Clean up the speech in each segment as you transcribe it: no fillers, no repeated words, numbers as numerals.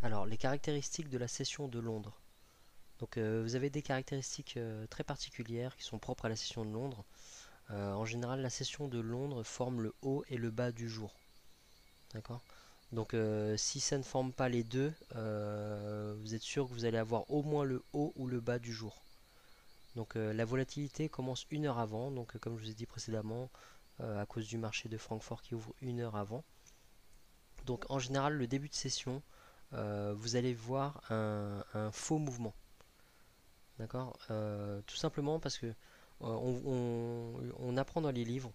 Alors, les caractéristiques de la session de Londres. Donc, vous avez des caractéristiques très particulières qui sont propres à la session de Londres. En général, la session de Londres forme le haut et le bas du jour. D'accord? Donc, si ça ne forme pas les deux, vous êtes sûr que vous allez avoir au moins le haut ou le bas du jour. Donc, la volatilité commence une heure avant. Donc, comme je vous ai dit précédemment, à cause du marché de Francfort qui ouvre une heure avant. Donc, en général, le début de session, vous allez voir un faux mouvement. D'accord. Tout simplement parce que on apprend dans les livres,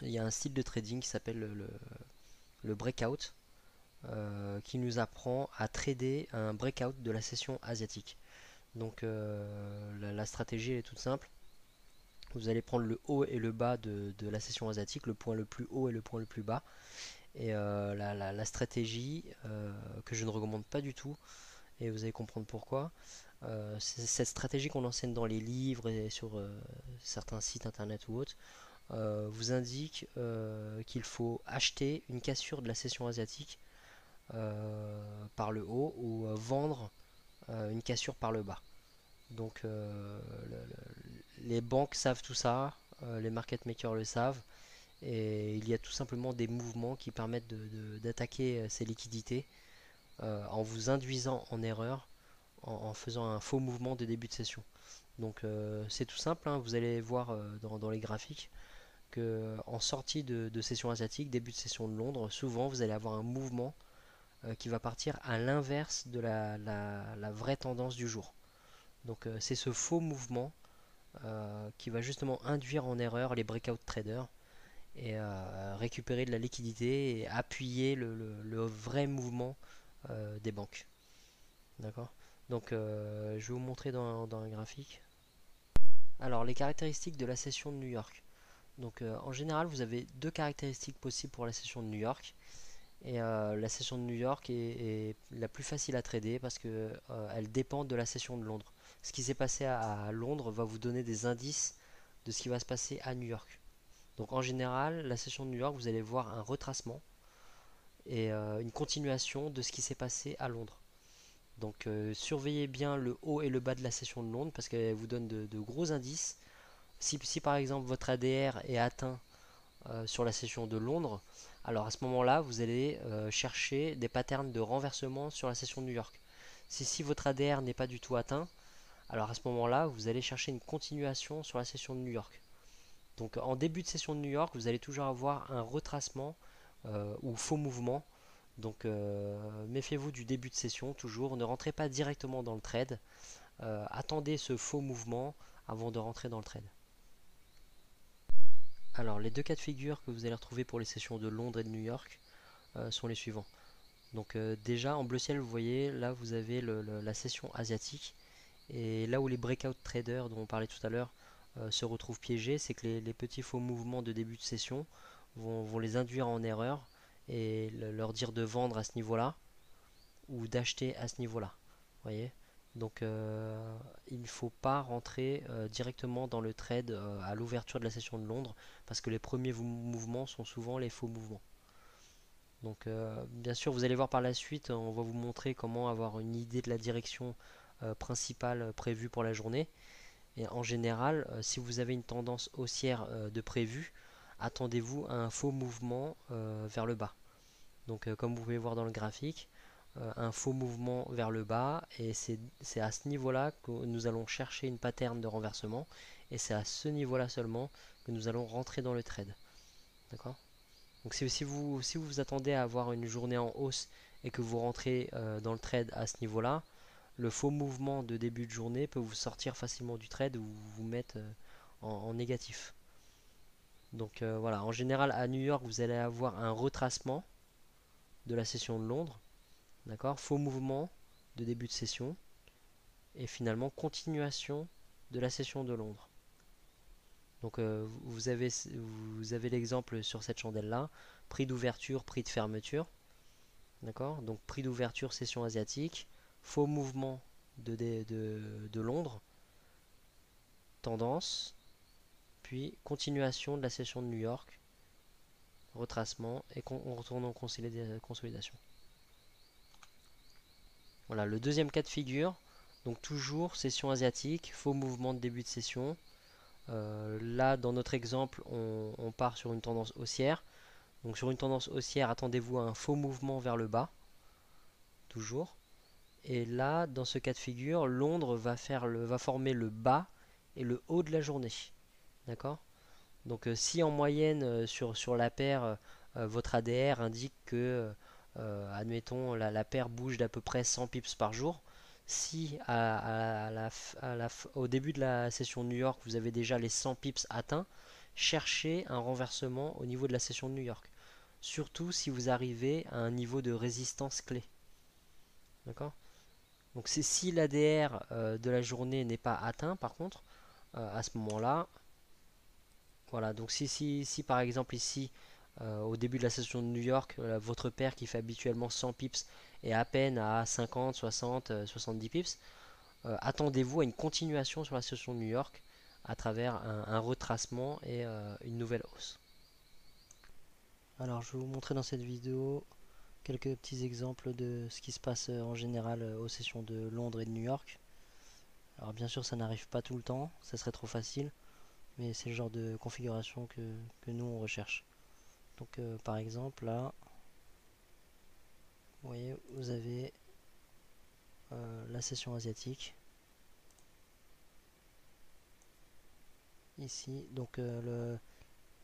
il y a un style de trading qui s'appelle le breakout, qui nous apprend à trader un breakout de la session asiatique. Donc la stratégie elle est toute simple. Vous allez prendre le haut et le bas de la session asiatique, le point le plus haut et le point le plus bas. Et la stratégie que je ne recommande pas du tout, et vous allez comprendre pourquoi. C'est cette stratégie qu'on enseigne dans les livres et sur certains sites internet ou autres, vous indique qu'il faut acheter une cassure de la session asiatique par le haut ou vendre une cassure par le bas. Donc les banques savent tout ça, les market makers le savent, et il y a tout simplement des mouvements qui permettent d'attaquer ces liquidités en vous induisant en erreur en faisant un faux mouvement de début de session. Donc c'est tout simple, hein, vous allez voir dans les graphiques que en sortie de session asiatique, début de session de Londres, souvent vous allez avoir un mouvement qui va partir à l'inverse de la vraie tendance du jour. Donc c'est ce faux mouvement qui va justement induire en erreur les breakout traders et récupérer de la liquidité et appuyer le vrai mouvement des banques. D'accord. Donc je vais vous montrer dans un graphique. Alors les caractéristiques de la session de New York. Donc en général vous avez deux caractéristiques possibles pour la session de New York. Et la session de New York est la plus facile à trader parce que elle dépend de la session de Londres. Ce qui s'est passé à Londres va vous donner des indices de ce qui va se passer à New York. Donc en général, la session de New York, vous allez voir un retracement et une continuation de ce qui s'est passé à Londres. Donc surveillez bien le haut et le bas de la session de Londres parce qu'elle vous donne de gros indices. Si par exemple votre ADR est atteint sur la session de Londres, alors à ce moment-là, vous allez chercher des patterns de renversement sur la session de New York. Si votre ADR n'est pas du tout atteint, alors à ce moment-là, vous allez chercher une continuation sur la session de New York. Donc en début de session de New York, vous allez toujours avoir un retracement ou faux mouvement. Donc méfiez-vous du début de session toujours. Ne rentrez pas directement dans le trade. Attendez ce faux mouvement avant de rentrer dans le trade. Alors les deux cas de figure que vous allez retrouver pour les sessions de Londres et de New York sont les suivants. Donc déjà en bleu ciel vous voyez là vous avez la session asiatique et là où les breakout traders dont on parlait tout à l'heure se retrouvent piégés, c'est que les petits faux mouvements de début de session vont les induire en erreur et leur dire de vendre à ce niveau là ou d'acheter à ce niveau là. Voyez. Donc il ne faut pas rentrer directement dans le trade à l'ouverture de la session de Londres parce que les premiers mouvements sont souvent les faux mouvements. Donc bien sûr vous allez voir par la suite, on va vous montrer comment avoir une idée de la direction principale prévue pour la journée. Et en général, si vous avez une tendance haussière de prévu, attendez-vous à un faux mouvement vers le bas. Donc comme vous pouvez voir dans le graphique, un faux mouvement vers le bas et c'est à ce niveau-là que nous allons chercher une pattern de renversement et c'est à ce niveau-là seulement que nous allons rentrer dans le trade. D'accord. Donc si vous vous attendez à avoir une journée en hausse et que vous rentrez dans le trade à ce niveau-là, le faux mouvement de début de journée peut vous sortir facilement du trade ou vous mettre en négatif. Donc voilà, en général à New York vous allez avoir un retracement de la session de Londres, d'accord, faux mouvement de début de session et finalement continuation de la session de Londres. Donc vous avez l'exemple sur cette chandelle là, prix d'ouverture, prix de fermeture. D'accord. Donc prix d'ouverture session asiatique, faux mouvement de Londres, tendance, puis continuation de la session de New York, retracement et on retourne en consolidation. Voilà, le deuxième cas de figure, donc toujours session asiatique, faux mouvement de début de session. Là, dans notre exemple, on part sur une tendance haussière. Donc sur une tendance haussière, attendez-vous à un faux mouvement vers le bas, toujours. Et là, dans ce cas de figure, Londres va former le bas et le haut de la journée. D'accord? Donc si en moyenne sur la paire, votre ADR indique que, admettons, la paire bouge d'à peu près 100 pips par jour, si au début de la session de New York, vous avez déjà les 100 pips atteints, cherchez un renversement au niveau de la session de New York. Surtout si vous arrivez à un niveau de résistance clé. D'accord? Donc c'est si l'ADR de la journée n'est pas atteint, par contre, à ce moment-là, voilà, donc si par exemple ici, au début de la session de New York, votre paire qui fait habituellement 100 pips est à peine à 50, 60, 70 pips, attendez-vous à une continuation sur la session de New York à travers un retracement et une nouvelle hausse. Alors je vais vous montrer dans cette vidéo quelques petits exemples de ce qui se passe en général aux sessions de Londres et de New York. Alors bien sûr ça n'arrive pas tout le temps, ça serait trop facile, mais c'est le genre de configuration que nous on recherche. Donc par exemple là, vous voyez, vous avez la session asiatique ici. Donc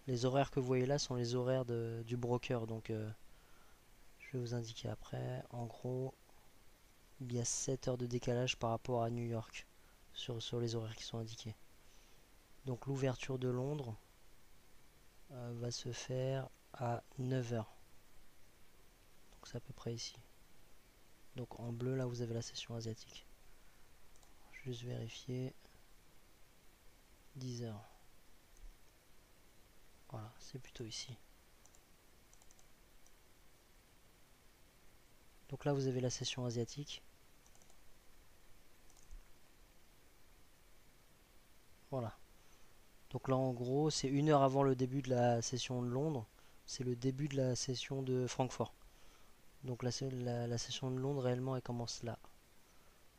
les horaires que vous voyez là sont les horaires du broker. Donc je vais vous indiquer après. En gros, il y a 7 heures de décalage par rapport à New York sur les horaires qui sont indiqués. Donc l'ouverture de Londres va se faire à 9 heures. Donc c'est à peu près ici. Donc en bleu là vous avez la session asiatique. Juste vérifier. 10 heures. Voilà, c'est plutôt ici. Donc là vous avez la session asiatique. Voilà. Donc là en gros c'est 1 heure avant le début de la session de Londres. C'est le début de la session de Francfort. Donc la session de Londres réellement elle commence là.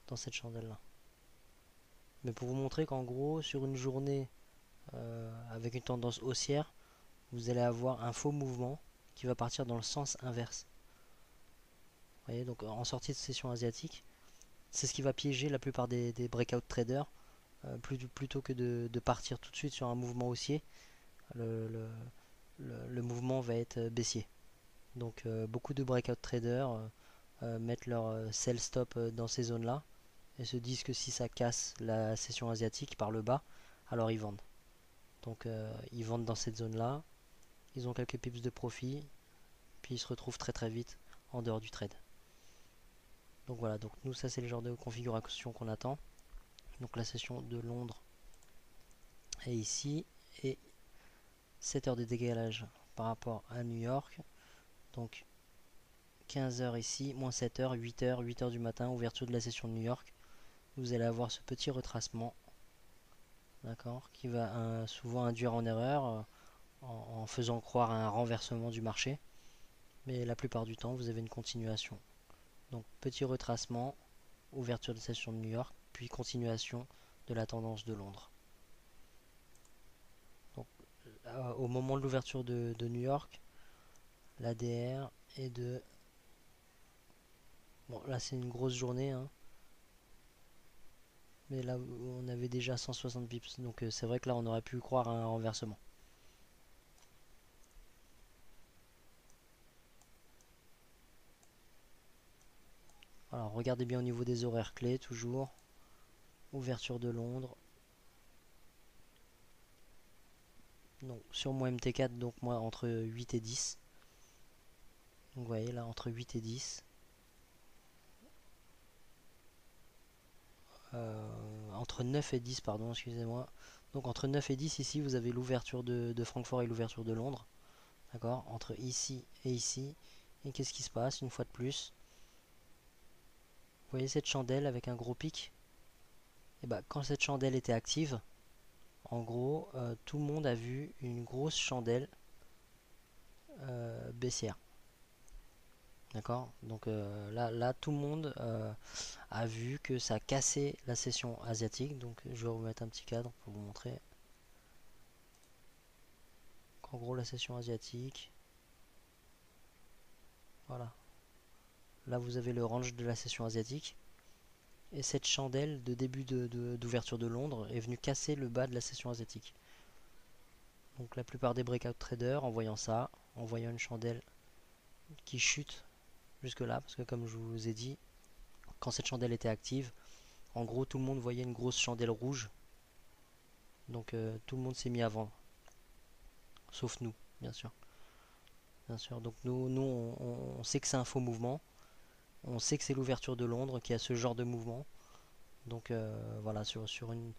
Dans cette chandelle là. Mais pour vous montrer qu'en gros sur une journée avec une tendance haussière, vous allez avoir un faux mouvement qui va partir dans le sens inverse. Vous voyez, donc en sortie de session asiatique, c'est ce qui va piéger la plupart des breakout traders. Plutôt que de partir tout de suite sur un mouvement haussier, le, le, le mouvement va être baissier. Donc beaucoup de breakout traders mettent leur sell stop dans ces zones là et se disent que si ça casse la session asiatique par le bas, alors ils vendent. Donc ils vendent dans cette zone là, ils ont quelques pips de profit, puis ils se retrouvent très très vite en dehors du trade. Donc voilà, donc nous ça c'est le genre de configuration qu'on attend. Donc la session de Londres est ici et 7 heures de décalage par rapport à New York. Donc 15 heures ici, moins 7 heures, 8 heures, 8 heures du matin, ouverture de la session de New York. Vous allez avoir ce petit retracement, d'accord, qui va souvent induire en erreur en faisant croire à un renversement du marché. Mais la plupart du temps, vous avez une continuation. Donc petit retracement, ouverture de session de New York, puis continuation de la tendance de Londres. Donc au moment de l'ouverture de New York, l'ADR est de... Bon là c'est une grosse journée, hein, mais là on avait déjà 160 pips, donc c'est vrai que là on aurait pu croire à un renversement. Alors regardez bien au niveau des horaires clés, toujours. Ouverture de Londres. Donc sur mon MT4, donc moi entre 8 et 10. Donc vous voyez là entre 8 et 10. Entre 9 et 10, pardon, excusez-moi. Donc entre 9 et 10 ici vous avez l'ouverture de Francfort et l'ouverture de Londres. D'accord. Entre ici et ici. Et qu'est-ce qui se passe une fois de plus? Vous voyez cette chandelle avec un gros pic? Et bah quand cette chandelle était active, en gros tout le monde a vu une grosse chandelle baissière. D'accord? Donc là, tout le monde a vu que ça cassait la session asiatique. Donc je vais remettre un petit cadre pour vous montrer. En gros, la session asiatique. Voilà. Là, vous avez le range de la session asiatique. Et cette chandelle de début d'ouverture de Londres est venue casser le bas de la session asiatique. Donc la plupart des breakout traders, en voyant ça, en voyant une chandelle qui chute jusque là, parce que comme je vous ai dit, quand cette chandelle était active, en gros tout le monde voyait une grosse chandelle rouge. Donc tout le monde s'est mis à vendre, sauf nous, bien sûr. Bien sûr. Donc nous on sait que c'est un faux mouvement. On sait que c'est l'ouverture de Londres qui a ce genre de mouvement. Donc voilà, sur une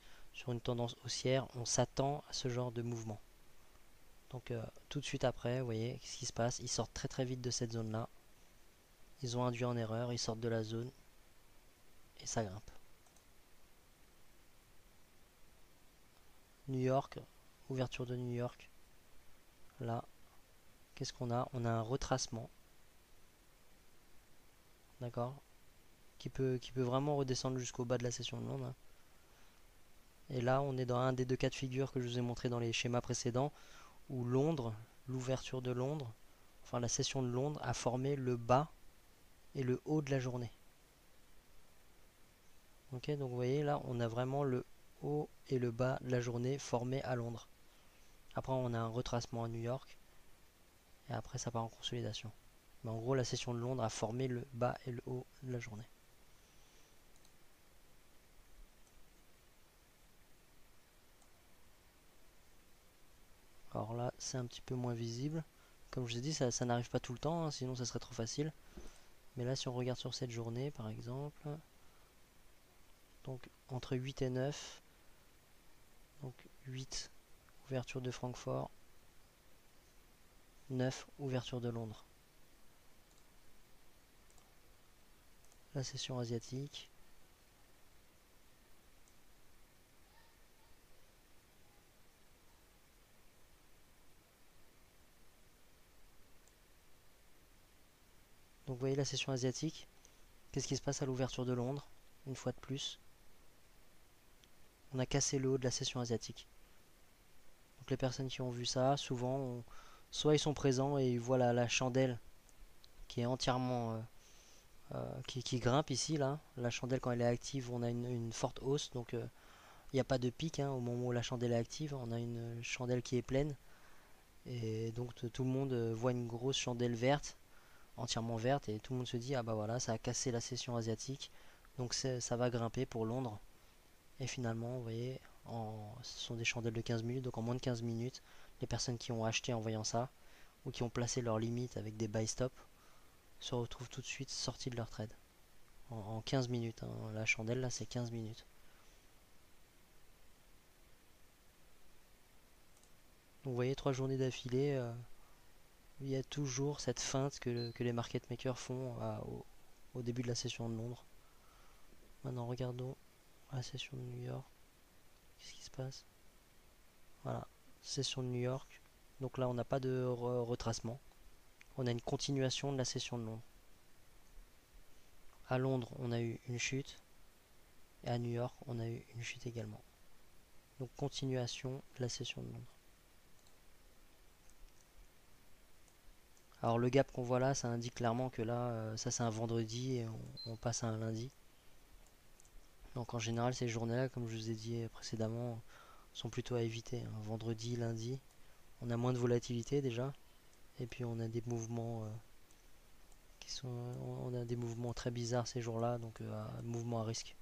tendance haussière, on s'attend à ce genre de mouvement. Donc tout de suite après, vous voyez, qu'est-ce qui se passe? Ils sortent très très vite de cette zone-là. Ils ont induit en erreur, ils sortent de la zone et ça grimpe. New York, ouverture de New York. Là, qu'est-ce qu'on a? On a un retracement, d'accord? Qui peut vraiment redescendre jusqu'au bas de la session de Londres, hein. Et là, on est dans un des deux cas de figure que je vous ai montré dans les schémas précédents, où Londres, l'ouverture de Londres, enfin la session de Londres, a formé le bas et le haut de la journée. Ok, donc vous voyez là, on a vraiment le haut et le bas de la journée formés à Londres. Après, on a un retracement à New York, et après, ça part en consolidation. Mais en gros, la session de Londres a formé le bas et le haut de la journée. Alors là, c'est un petit peu moins visible. Comme je vous ai dit, ça n'arrive pas tout le temps, hein, sinon ça serait trop facile. Mais là, si on regarde sur cette journée, par exemple, donc entre 8 et 9, donc 8, ouverture de Francfort, 9, ouverture de Londres. La session asiatique. Donc vous voyez la session asiatique. Qu'est-ce qui se passe à l'ouverture de Londres? Une fois de plus, on a cassé le haut de la session asiatique. Donc les personnes qui ont vu ça, souvent, soit ils sont présents et ils voient la chandelle qui est entièrement qui grimpe ici là. La chandelle quand elle est active, on a une forte hausse, donc il n'y a pas de pic, hein, au moment où la chandelle est active. On a une chandelle qui est pleine et donc tout le monde voit une grosse chandelle verte, entièrement verte, et tout le monde se dit ah bah voilà, ça a cassé la session asiatique, donc ça va grimper pour Londres. Et finalement, vous voyez, ce sont des chandelles de 15 minutes, donc en moins de 15 minutes, les personnes qui ont acheté en voyant ça, ou qui ont placé leur limite avec des buy stop, se retrouvent tout de suite sortis de leur trade. En 15 minutes, hein. La chandelle là, c'est 15 minutes. Donc vous voyez, 3 journées d'affilée, il y a toujours cette feinte que les market makers font au début de la session de Londres. Maintenant, regardons la session de New York. Qu'est-ce qui se passe? Voilà, session de New York. Donc là, on n'a pas de retracement. On a une continuation de la session de Londres. À Londres, on a eu une chute. Et à New York, on a eu une chute également. Donc continuation de la session de Londres. Alors le gap qu'on voit là, ça indique clairement que là, ça c'est un vendredi et on passe à un lundi. Donc en général, ces journées-là, comme je vous ai dit précédemment, sont plutôt à éviter, hein. Vendredi, lundi, on a moins de volatilité déjà. Et puis on a des mouvements on a des mouvements très bizarres ces jours-là, donc mouvements à risque.